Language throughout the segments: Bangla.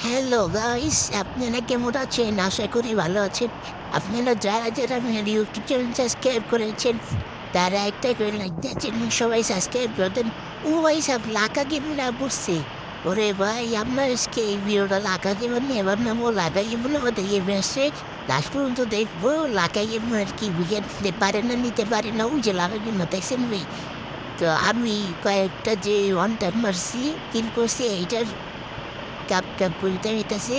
হ্যালো গাইস, আপনারা কেমন আছেন? আশা করি ভালো আছেন। আপনারা যারা আমার ইউটিউব চ্যানেল সাবস্ক্রাইব করেছেন তারা একটা করে লাইক দিয়েছেন, সবাই সাবস্ক্রাইব করে দেন। ও ভাই সব লাকা গেম না বুঝছে। ওরে ভাই আপনার আজকে এই ভিডিওটা লাকা গেম নিয়ে ভাবলাম ও লাকা গেম আমাদের গেমে আসছে। লাস্ট পর্যন্ত দেখবো লাকা গেম আর কি উইকেট নিতে পারে না ওই যে লাকা গেম দেখছেন ভাই। তো আমি কয়েকটা যে ওয়ান টাইম মারছি কিল করছি এইটার কাপ বলতে হইতাছে।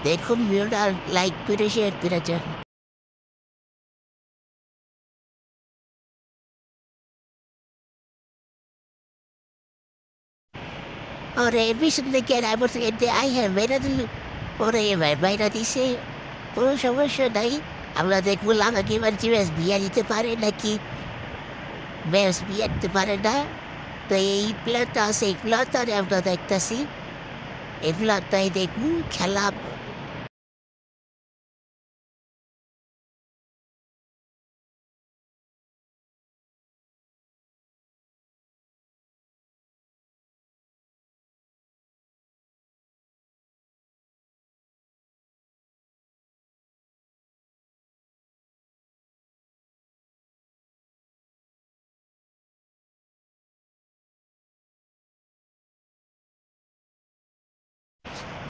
দেখুন ভিডিওটা লাইক করে শেয়ার করে যান। ওরে পিছন থেকে আবার থেকে আই হ্যাঁ বাইরা দিল। ওরে এবার বাইরা দিছে, কোনো সমস্যা নাই। আমরা দেখবো আমাকে এবার যে ব্যাস বিয়া দিতে পারে নাকি ব্যাস বিয়া দিতে পারে না। তো এই প্ল্যানটা আছে, এই প্ল্যানটা আমরা দেখতেছি, এই প্ল্যানটাই দেখবো খেলা।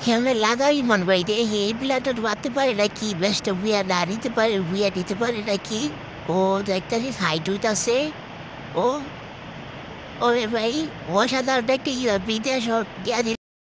খেলনা লাগাই মন ভাই রে, এই প্ল্যানটা মারতে পারে নাকি ব্যাসটা বিয়া না দিতে পারে, বিয়া দিতে পারে নাকি। ও দেখতেছি হাইট হইতাছে। ও ওরে ভাই অসাধারণ একটা বিদেশ